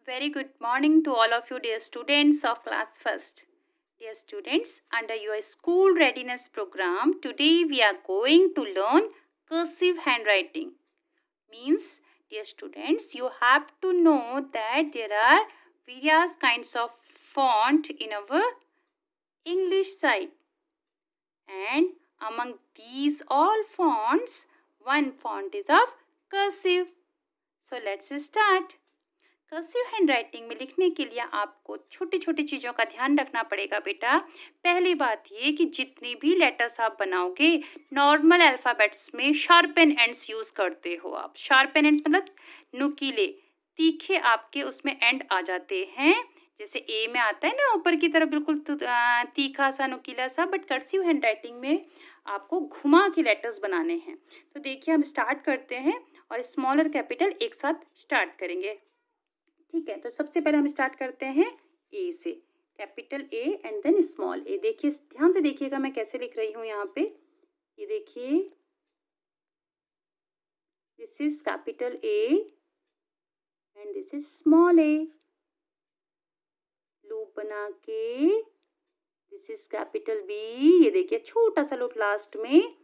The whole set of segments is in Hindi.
Very good morning to all of you, dear students of class first. Dear students, under your school readiness program, today we are going to learn cursive handwriting. Means, dear students, you have to know that there are various kinds of font in our English side. And among these all fonts, one font is of cursive. So let's start. Cursive handwriting में लिखने के लिए आपको छोटी छोटी चीज़ों का ध्यान रखना पड़ेगा बेटा। पहली बात ये कि जितनी भी लेटर्स आप बनाओगे नॉर्मल अल्फ़ाबेट्स में शार्पन एंड्स यूज़ करते हो आप। शार्पन एंड्स मतलब नुकीले तीखे आपके उसमें एंड आ जाते हैं। जैसे ए में आता है ना ऊपर की तरफ बिल्कुल तीखा सा नुकीला सा, बट कर्सिव हैंडराइटिंग में आपको घुमा के लेटर्स बनाने हैं। तो देखिए हम स्टार्ट करते हैं और स्मॉल और कैपिटल एक साथ स्टार्ट करेंगे। ठीक है, तो सबसे पहले हम स्टार्ट करते हैं ए से, capital A and then small A. देखिए ध्यान से देखिएगा मैं कैसे लिख रही हूँ यहाँ पे। ये देखिए, this is capital A and this is small A. Loop बना के दिस इज कैपिटल बी, ये देखिए छोटा सा लूप लास्ट में,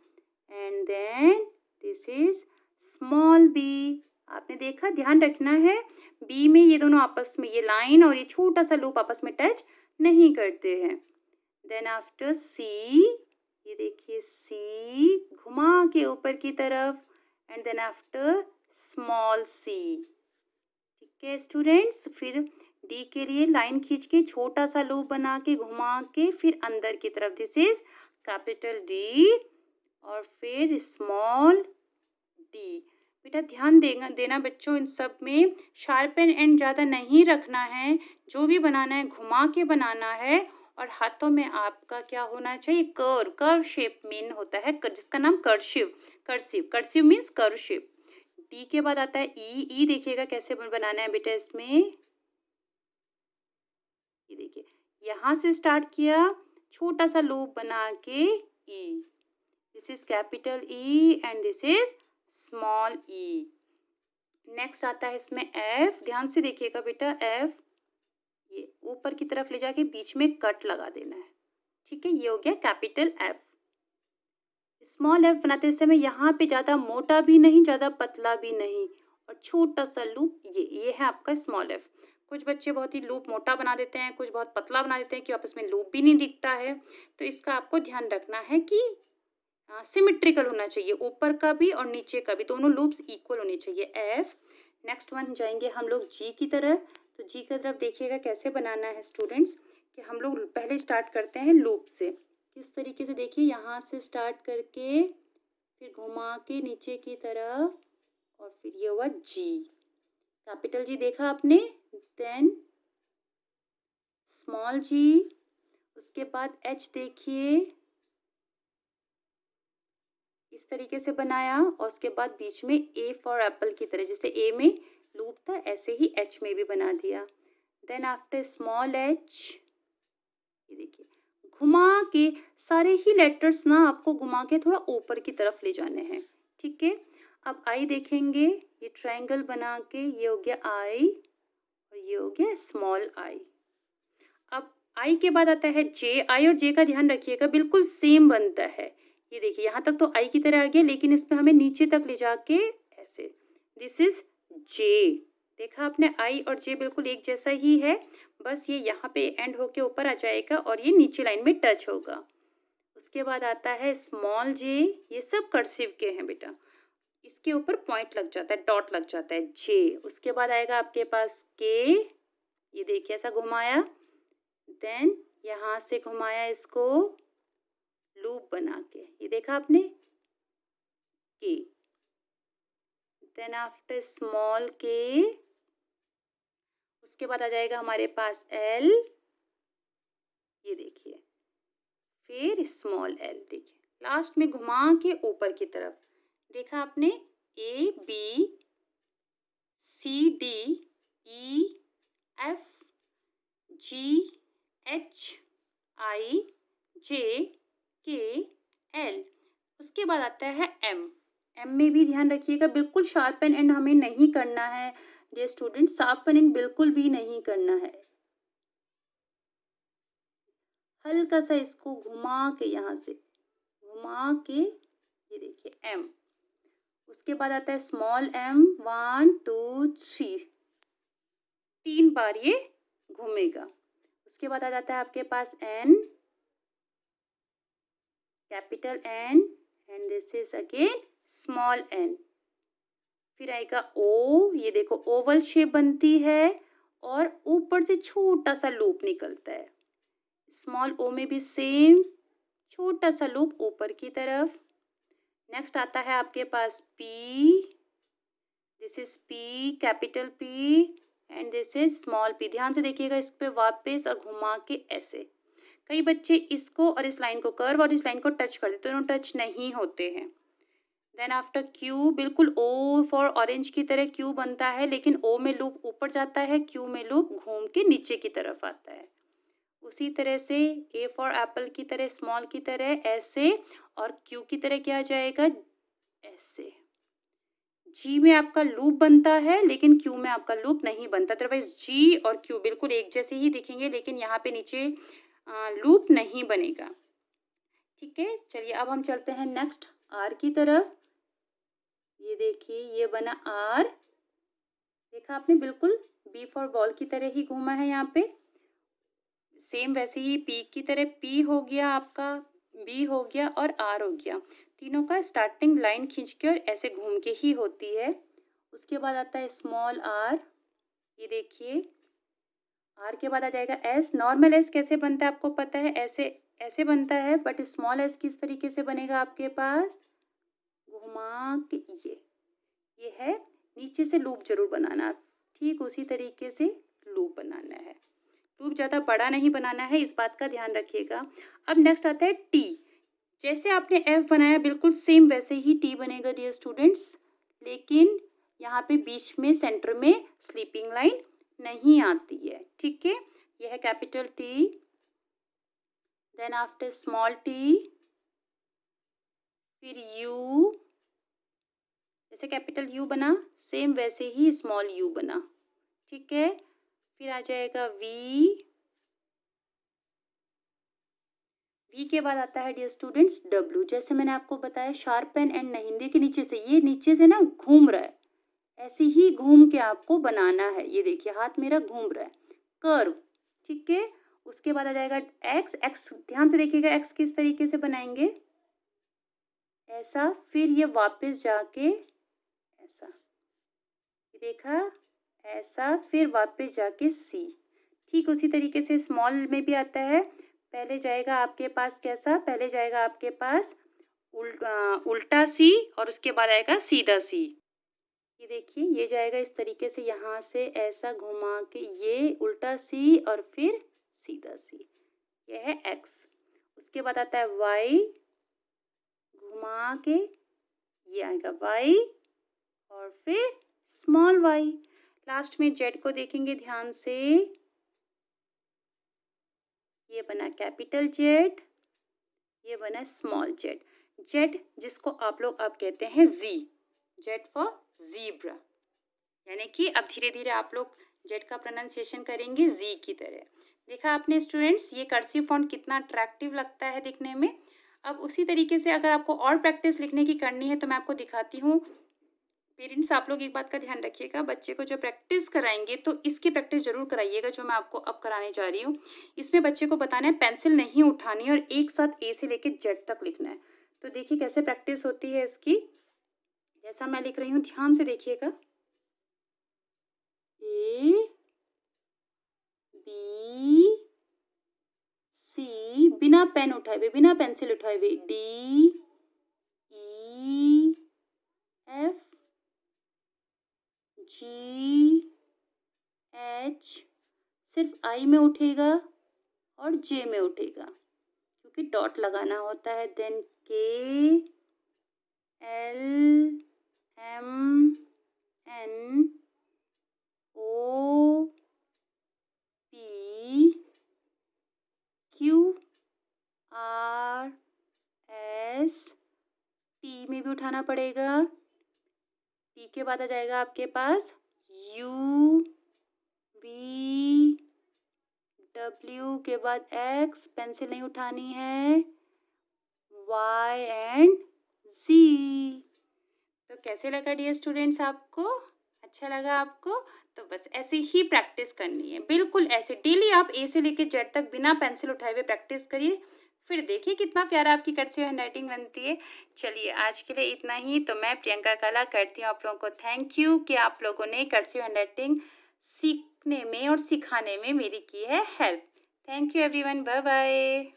and then this is small B. आपने देखा, ध्यान रखना है बी में ये दोनों आपस में, ये लाइन और ये छोटा सा लूप आपस में टच नहीं करते हैं। देन आफ्टर सी, ये देखिए सी घुमा के ऊपर की तरफ, and then after small C. ठीक है स्टूडेंट्स, फिर डी के लिए लाइन खींच के छोटा सा लूप बना के घुमा के फिर अंदर की तरफ, दिस इज कैपिटल डी और फिर स्मॉल डी। बेटा ध्यान देना बच्चों, इन सब में शार्पन एंड ज़्यादा नहीं रखना है, जो भी बनाना है घुमा के बनाना है। और हाथों में आपका क्या होना चाहिए, कर्व शेप मेन होता है जिसका नाम cursive. Cursive means curve shape. D के बाद आता है ई देखिएगा कैसे बनाना है बेटा इसमें। ये देखिए यहाँ से स्टार्ट किया, छोटा सा लूप बना के E, this is capital E and this is small E. Next आता है इसमें एफ। ध्यान से देखिएगा बेटा, एफ ये ऊपर की तरफ ले जाके बीच में कट लगा देना है। ठीक है, ये हो गया कैपिटल एफ। स्मॉल एफ बनाते समय यहाँ पे ज़्यादा मोटा भी नहीं ज़्यादा पतला भी नहीं, और छोटा सा लूप, ये है आपका स्मॉल एफ। कुछ बच्चे बहुत ही लूप मोटा बना देते हैं, कुछ बहुत पतला बना देते हैं कि आपस में लूप भी नहीं दिखता है। तो इसका आपको ध्यान रखना है कि सिमेट्रिकल होना चाहिए, ऊपर का भी और नीचे का भी, दोनों लूप्स इक्वल होने चाहिए। एफ। नेक्स्ट वन जाएंगे हम लोग जी की तरफ। तो जी की तरफ देखिएगा कैसे बनाना है स्टूडेंट्स, कि हम लोग पहले स्टार्ट करते हैं लूप से। किस तरीके से, देखिए यहाँ से स्टार्ट करके फिर घुमा के नीचे की तरफ और फिर ये हुआ जी, कैपिटल जी देखा आपने, देन स्मॉल जी, उसके बाद एच देखिए इस तरीके से बनाया, और उसके बाद बीच में ए फॉर एप्पल की तरह, जैसे ए में लूप था ऐसे ही एच में भी बना दिया। देन आफ्टर स्मॉल एच, ये देखिए घुमा के सारे ही लेटर्स ना आपको घुमा के थोड़ा ऊपर की तरफ ले जाने हैं। ठीक है, अब आई देखेंगे, ये ट्रायंगल बना के ये हो गया आई और ये हो गया स्मॉल आई। अब आई के बाद आता है जे। आई और जे का ध्यान रखिएगा बिल्कुल सेम बनता है। ये देखिए यहाँ तक तो आई की तरह आ गया, लेकिन इसमें हमें नीचे तक ले जाके ऐसे, दिस इज जे। देखा आपने, आई और जे बिल्कुल एक जैसा ही है, बस ये यहाँ पे एंड होके ऊपर आ जाएगा और ये नीचे लाइन में टच होगा। उसके बाद आता है स्मॉल जे, ये सब कर्सिव के हैं बेटा, इसके ऊपर पॉइंट लग जाता है, डॉट लग जाता है जे। उसके बाद आएगा आपके पास के, ये देखिए ऐसा घुमाया, देन यहाँ से घुमाया इसको लूप बना के, ये देखा आपने के। देन आफ्टर स्मॉल के, उसके बाद आ जाएगा हमारे पास एल, ये देखिए, फिर स्मॉल एल, देखिए लास्ट में घुमा के ऊपर की तरफ, देखा आपने A B C D E F G H I J K L. उसके बाद आता है एम। एम में भी ध्यान रखिएगा बिल्कुल शार्पन एंड हमें नहीं करना है, डियर स्टूडेंट, शार्पनिंग बिल्कुल भी नहीं करना है। हल्का सा इसको घुमा के, यहाँ से घुमा के, ये देखिए एम। उसके बाद आता है स्मॉल एम, 1 2 3, 3 बार ये घूमेगा। उसके बाद आ जाता है आपके पास N, capital N, and this is again small N. फिर आएगा ओ, ये देखो ओवल शेप बनती है और ऊपर से छोटा सा लूप निकलता है। स्मॉल ओ में भी सेम छोटा सा लूप ऊपर की तरफ। नेक्स्ट आता है आपके पास P, this is P, capital P, and this is small P. ध्यान से देखिएगा इस पे वापस और घुमा के ऐसे। कई बच्चे इसको और इस लाइन को, कर्व और इस लाइन को टच कर देते हैं, दोनों टच नहीं होते हैं। देन आफ्टर क्यू, बिल्कुल ओ फॉर ऑरेंज की तरह क्यू बनता है, लेकिन ओ में लूप ऊपर जाता है, क्यू में लूप घूम के नीचे की तरफ आता है। उसी तरह से ए फॉर एप्पल की तरह, स्मॉल की तरह ऐसे, और क्यू की तरह क्या जाएगा ऐसे। जी में आपका लूप बनता है, लेकिन क्यू में आपका लूप नहीं बनता। अदरवाइज जी और क्यू बिल्कुल एक जैसे ही दिखेंगे, लेकिन यहाँ पे नीचे लूप नहीं बनेगा। ठीक है, चलिए अब हम चलते हैं नेक्स्ट आर की तरफ। ये देखिए ये बना आर, देखा आपने, बिल्कुल बी फॉर बॉल की तरह ही घूमा है यहाँ पे। सेम वैसे ही पी की तरह, पी हो गया आपका, बी हो गया और आर हो गया। तीनों का स्टार्टिंग लाइन खींच के और ऐसे घूम के ही होती है। उसके बाद आता है स्मॉल आर, ये देखिए आर के बाद आ जाएगा एस। नॉर्मल एस कैसे बनता है आपको पता है, ऐसे ऐसे बनता है, बट स्मॉल एस किस तरीके से बनेगा आपके पास, घुमा के ये है। नीचे से लूप जरूर बनाना, ठीक उसी तरीके से लूप बनाना है। लूप ज़्यादा बड़ा नहीं बनाना है, इस बात का ध्यान रखिएगा। अब नेक्स्ट आता है टी। जैसे आपने एफ बनाया बिल्कुल सेम वैसे ही टी बनेगा डियर स्टूडेंट्स, लेकिन यहाँ पे बीच में सेंटर में स्लीपिंग लाइन नहीं आती है। ठीक है, यह है capital T. Then after small T, फिर यू, जैसे कैपिटल यू बना सेम वैसे ही स्मॉल यू बना। ठीक है, फिर आ जाएगा वी, वी के बाद आता है डियर स्टूडेंट्स डब्ल्यू। जैसे मैंने आपको बताया शार्प पेन एंड नहीं, देखिए नीचे से, ये नीचे से ना घूम रहा है, ऐसे ही घूम के आपको बनाना है। ये देखिए हाथ मेरा घूम रहा है, कर्व। ठीक है, उसके बाद आ जाएगा एक्स। एक्स ध्यान से देखिएगा, एक्स किस तरीके से बनाएंगे ऐसा, फिर ये वापस जाके ऐसा, ये देखा ऐसा, फिर वापस जाके सी। ठीक उसी तरीके से स्मॉल में भी आता है, पहले जाएगा आपके पास कैसा, पहले जाएगा आपके पास उल्टा सी और उसके बाद आएगा सीधा सी। ये देखिए ये जाएगा इस तरीके से, यहाँ से ऐसा घुमा के ये उल्टा सी और फिर सीधा सी, ये है एक्स। उसके बाद आता है वाई, घुमा के ये आएगा वाई और फिर स्मॉल वाई। लास्ट में जेड को देखेंगे ध्यान से, ये बना कैपिटल जेड, ये बना स्मॉल जेड। जेड जिसको आप लोग अब कहते हैं जी, जेड फॉर जीब्रा, यानी कि अब धीरे धीरे आप लोग जेड का प्रोनाउंसिएशन करेंगे जी की तरह। देखा आपने स्टूडेंट्स, ये कर्सिव फॉन्ट कितना अट्रैक्टिव लगता है दिखने में। अब उसी तरीके से अगर आपको और प्रैक्टिस लिखने की करनी है तो मैं आपको दिखाती हूँ। पेरेंट्स आप लोग एक बात का ध्यान रखिएगा, बच्चे को जो प्रैक्टिस कराएंगे तो इसकी प्रैक्टिस जरूर कराइएगा जो मैं आपको अब कराने जा रही हूँ। इसमें बच्चे को बताना है पेंसिल नहीं उठानी और एक साथ ए से लेकर जेड तक लिखना है। तो देखिए कैसे प्रैक्टिस होती है इसकी, जैसा मैं लिख रही हूँ ध्यान से देखिएगा। ए बी सी, बिना पेन उठाए हुए, बिना पेंसिल उठाए हुए, D E F G H, सिर्फ आई में उठेगा और जे में उठेगा क्योंकि डॉट लगाना होता है। Then K L M N O P Q R S, T में भी उठाना पड़ेगा। टी के बाद आ जाएगा आपके पास U B W के बाद X, पेंसिल नहीं उठानी है, Y एंड Z। तो कैसे लगा डियर स्टूडेंट्स आपको? अच्छा लगा आपको? तो बस ऐसे ही प्रैक्टिस करनी है, बिल्कुल ऐसे डेली आप ए से लेकर जेड तक बिना पेंसिल उठाए हुए प्रैक्टिस करिए, फिर देखिए कितना प्यारा आपकी कर्सिव हैंडराइटिंग बनती है। चलिए आज के लिए इतना ही। तो मैं प्रियंका कला करती हूँ आप लोगों को थैंक यू कि आप लोगों ने कर्सिव हैंडराइटिंग सीखने में और सिखाने में मेरी की है help. Thank you everyone, bye bye.